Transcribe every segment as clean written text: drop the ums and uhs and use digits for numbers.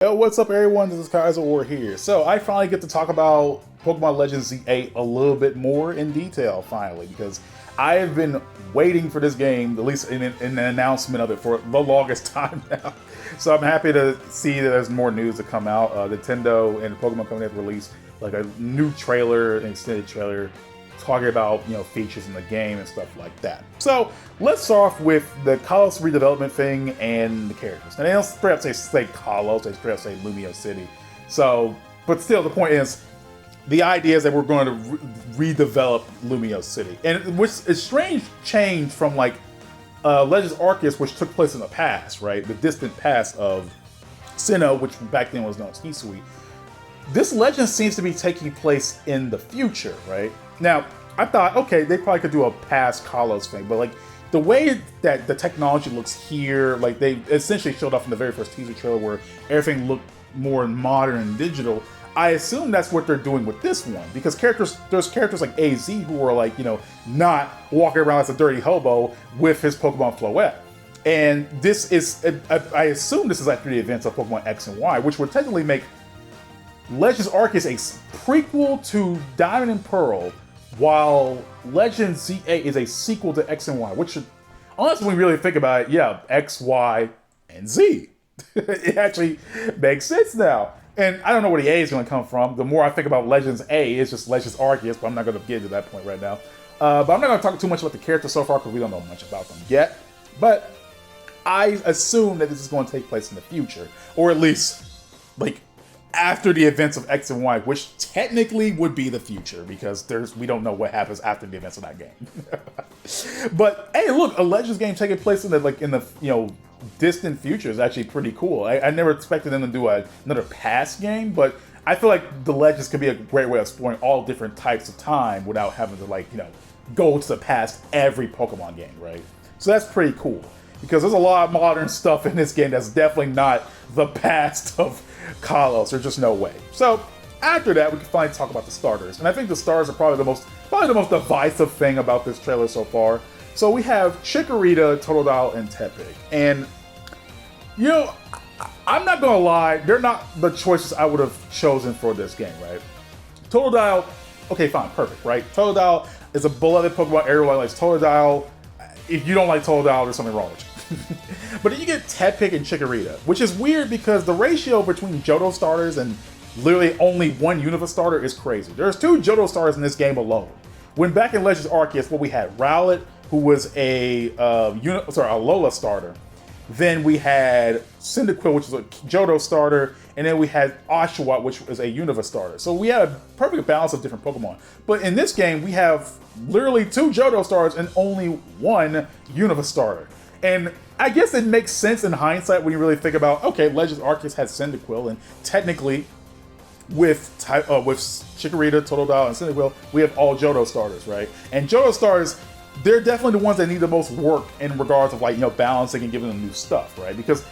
Hey, what's up everyone, this is Kaizouwar here. So I finally get to talk about Pokemon Legends Z8 a little bit more in detail finally, because I have been waiting for this game, at least in an announcement of it, for the longest time now. So I'm happy to see that there's more news to come out. Nintendo and Pokemon Company have released like a new trailer, an extended trailer, talking about, you know, features in the game and stuff like that. So let's start off with the Kalos redevelopment thing and the characters. And they don't straight up say Kalos, they straight up say Lumio City. So, but still, the point is, the idea is that we're going to redevelop Lumio City, and which is a strange change from like Legends Arceus, which took place in the past, right? The distant past of Sinnoh, which back then was known as Hisui. This legend seems to be taking place in the future, right? Now, I thought, okay, they probably could do a past Kalos thing, but like the way that the technology looks here, like they essentially showed off in the very first teaser trailer where everything looked more modern and digital. I assume that's what they're doing with this one, because there's characters like AZ who are like, you know, not walking around as a dirty hobo with his Pokemon Floette. And this is, I assume this is after the events of Pokemon X and Y, which would technically make Legends Arceus a prequel to Diamond and Pearl, while Legends Z8 is a sequel to X and Y, which should, honestly, when we really think about it, yeah, X, Y, and Z. It actually makes sense now. And I don't know where the A is going to come from. The more I think about Legends A, it's just Legends Arceus, but I'm not going to get to that point right now. But I'm not going to talk too much about the characters so far because we don't know much about them yet. But I assume that this is going to take place in the future, or at least, like, after the events of X and Y, which technically would be the future, because we don't know what happens after the events of that game. But hey, look, a Legends game taking place in the you know, distant future is actually pretty cool. I never expected them to do another past game, but I feel like the Legends could be a great way of exploring all different types of time without having to, like, you know, go to the past every Pokemon game, right? So that's pretty cool, because there's a lot of modern stuff in this game that's definitely not the past of Kalos. There's just no way. So after that, we can finally talk about the starters, and I think the starters are probably the most divisive thing about this trailer so far. So we have Chikorita, Totodile, and Tepig, and you know, I'm not gonna lie, they're not the choices I would have chosen for this game, right? Totodile, okay, fine, perfect, right? Totodile is a beloved Pokemon. Everyone likes Totodile. If you don't like Totodile, there's something wrong with you. But then you get Tepig and Chikorita, which is weird because the ratio between Johto starters and literally only one Unova starter is crazy. There's 2 Johto starters in this game alone. When back in Legends Arceus, what we had Rowlet, who was a Alola starter. Then we had Cyndaquil, which is a Johto starter, and then we had Oshawott, which is a Unova starter. So we had a perfect balance of different Pokemon. But in this game, we have literally 2 Johto starters and only 1 Unova starter. And I guess it makes sense in hindsight when you really think about, okay, Legends Arceus had Cyndaquil, and technically with Chikorita, Totodile, and Cyndaquil, we have all Johto starters, right? And Johto starters, they're definitely the ones that need the most work in regards of, like, you know, balancing and giving them new stuff, right? Because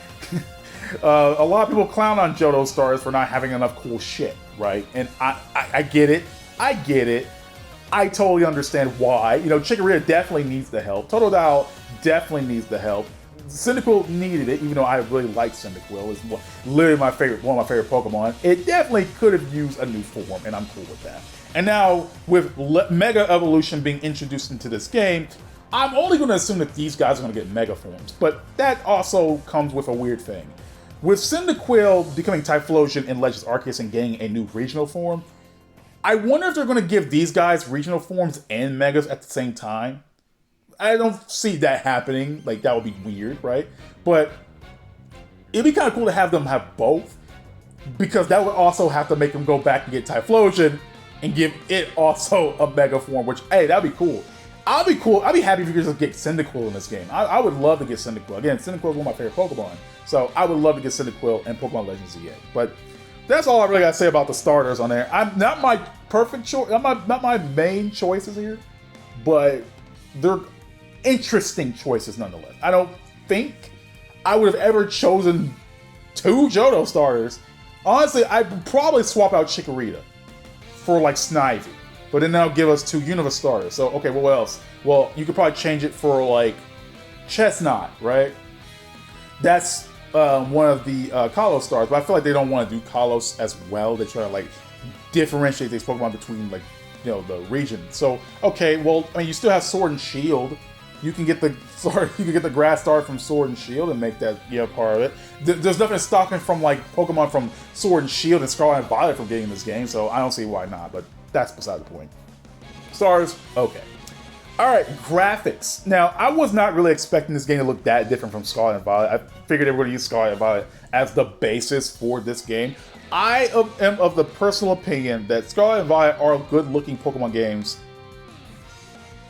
a lot of people clown on Johto starters for not having enough cool shit, right? And I get it. I get it. I totally understand why. You know, Chikorita definitely needs the help. Totodile definitely needs the help. Cyndaquil needed it, even though I really like Cyndaquil. It's literally one of my favorite Pokemon. It definitely could have used a new form, and I'm cool with that. And now, with Mega Evolution being introduced into this game, I'm only going to assume that these guys are going to get Mega forms. But that also comes with a weird thing. With Cyndaquil becoming Typhlosion in Legends Arceus and getting a new regional form, I wonder if they're going to give these guys regional forms and Megas at the same time. I don't see that happening. Like, that would be weird, right? But it'd be kind of cool to have them have both, because that would also have to make them go back and get Typhlosion and give it also a Mega form, which, hey, that'd be cool. I'd be happy if you could just get Cyndaquil in this game. I would love to get Cyndaquil. Again, Cyndaquil is one of my favorite Pokemon, so I would love to get Cyndaquil and Pokemon Legends Z8. But that's all I really gotta say about the starters on there. I'm not my perfect choice. I'm not my main choices here, but they're interesting choices nonetheless. I don't think I would have ever chosen 2 Johto starters. Honestly, I'd probably swap out Chikorita for, like, Snivy, but then that'll give us 2 Unova starters. So, okay, well, what else? Well, you could probably change it for, like, Chestnut, right? That's one of the Kalos stars, but I feel like they don't want to do Kalos as well. They try to like differentiate these Pokemon between like, you know, the region. So okay, well, I mean, you still have Sword and Shield. You can get the Grass Star from Sword and Shield and make that, you know, part of it. There's nothing stopping from like Pokemon from Sword and Shield and Scarlet and Violet from getting this game, so I don't see why not. But that's beside the point. Stars, okay. All right, graphics. Now, I was not really expecting this game to look that different from Scarlet and Violet. I figured they were going to use Scarlet and Violet as the basis for this game. I am of the personal opinion that Scarlet and Violet are good-looking Pokemon games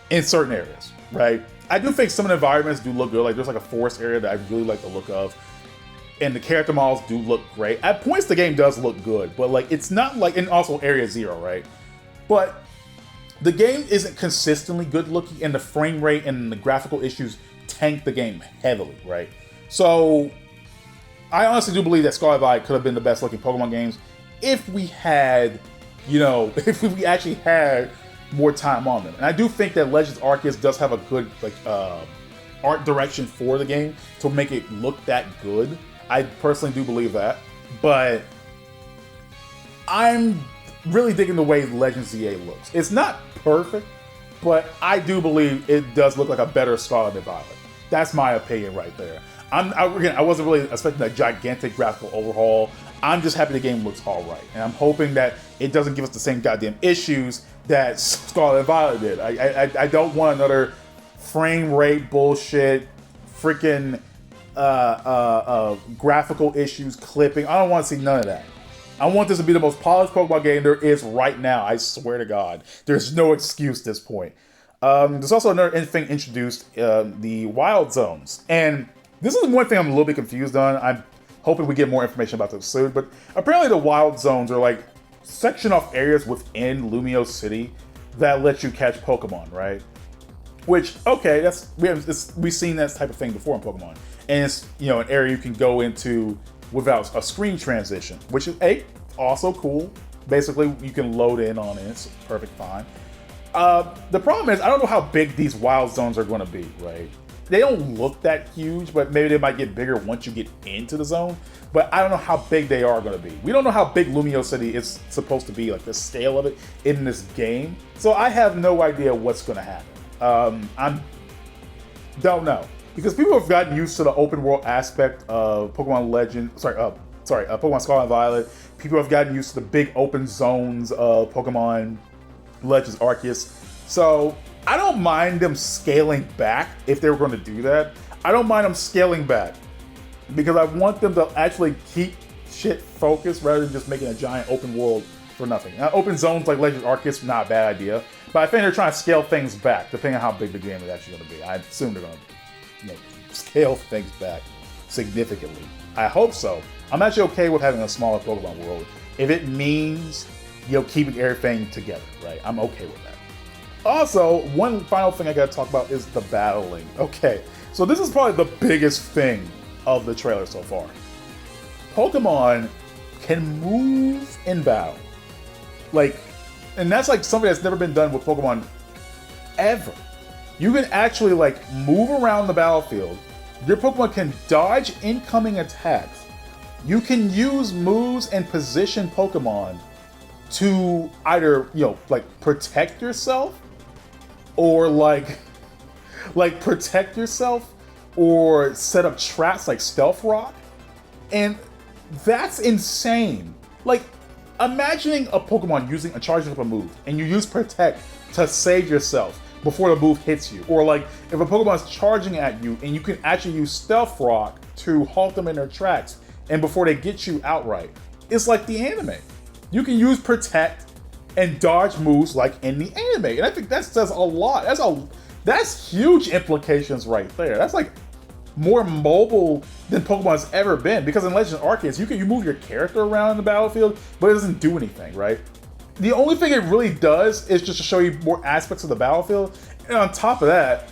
in certain areas, right? I do think some of the environments do look good. Like, there's like a forest area that I really like the look of. And the character models do look great. At points, the game does look good. But, like, it's not like... And also Area Zero, right? But the game isn't consistently good looking, and the frame rate and the graphical issues tank the game heavily, right? So I honestly do believe that Scarlet and Violet could have been the best looking Pokemon games if we had, you know, if we actually had more time on them. And I do think that Legends Arceus does have a good like art direction for the game to make it look that good. I personally do believe that, but I'm really digging the way Legends ZA looks. It's not perfect, but I do believe it does look like a better Scarlet and Violet. That's my opinion right there. I wasn't really expecting a gigantic graphical overhaul. I'm just happy the game looks all right, and I'm hoping that it doesn't give us the same goddamn issues that Scarlet and Violet did. I don't want another frame rate bullshit, freaking graphical issues, clipping. I don't want to see none of that. I want this to be the most polished Pokemon game there is right now. I swear to God. There's no excuse at this point. There's also another thing introduced, the Wild Zones. And this is one thing I'm a little bit confused on. I'm hoping we get more information about this soon. But apparently the Wild Zones are like section off areas within Lumio City that let you catch Pokemon, right? Which, okay, we've seen that type of thing before in Pokemon. And it's, you know, an area you can go into without a screen transition, which is also cool. Basically, you can load in on it. It's perfect fine. The problem is, I don't know how big these Wild Zones are going to be, right? They don't look that huge, but maybe they might get bigger once you get into the zone. But I don't know how big they are going to be. We don't know how big Lumio City is supposed to be, like the scale of it in this game. So I have no idea what's going to happen. Don't know. Because people have gotten used to the open world aspect of Pokemon Pokemon Scarlet and Violet. People have gotten used to the big open zones of Pokemon Legends Arceus. So I don't mind them scaling back if they were going to do that. I don't mind them scaling back because I want them to actually keep shit focused rather than just making a giant open world for nothing. Now, open zones like Legends Arceus, not a bad idea, but I think they're trying to scale things back depending on how big the game is actually going to be. I assume they're going to, you know, scale things back significantly. I hope so. I'm actually okay with having a smaller Pokemon world if it means, you know, keeping everything together, right? I'm okay with that. Also, one final thing I gotta talk about is the battling. Okay, so this is probably the biggest thing of the trailer so far. Pokemon can move in battle. Like, and that's like something that's never been done with Pokemon ever. You can actually like move around the battlefield. Your Pokemon can dodge incoming attacks. You can use moves and position Pokemon to either, you know, like protect yourself or like protect yourself or set up traps like Stealth Rock. And that's insane. Like, imagining a Pokemon charging up a move and you use Protect to save yourself before the move hits you. Or like, if a Pokemon's charging at you and you can actually use Stealth Rock to halt them in their tracks and before they get you outright. It's like the anime. You can use Protect and dodge moves like in the anime. And I think that says a lot. That's huge implications right there. That's like more mobile than Pokemon's ever been. Because in Legends Arceus, you move your character around the battlefield, but it doesn't do anything, right? The only thing it really does is just to show you more aspects of the battlefield. And on top of that,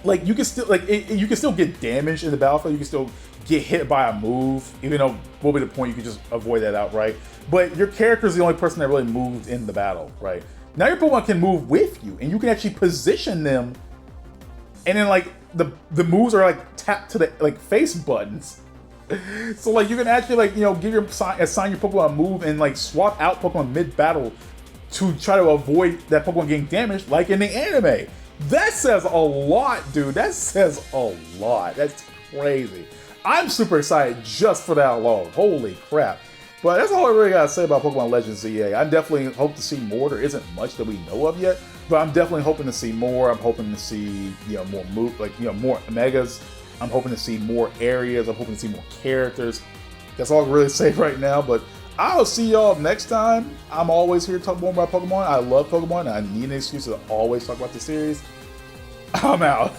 like you can still get damaged in the battlefield. You can still get hit by a move, even though what would be the point? You could just avoid that outright. But your character is the only person that really moved in the battle, right? Now your Pokemon can move with you, and you can actually position them. And then like the moves are like tapped to the like face buttons, So like you can actually like, you know, give your assign your Pokemon a move and like swap out Pokemon mid-battle to try to avoid that Pokemon getting damaged, like in the anime. That says a lot, dude. That says a lot. That's crazy. I'm super excited just for that alone. Holy crap. But that's all I really gotta say about Pokemon Legends ZA. I definitely hope to see more. There isn't much that we know of yet, but I'm definitely hoping to see more. I'm hoping to see, you know, more more megas. I'm hoping to see more areas. I'm hoping to see more characters. That's all I can really say right now, but I'll see y'all next time. I'm always here to talk more about Pokemon. I love Pokemon, and I need an excuse to always talk about the series. I'm out.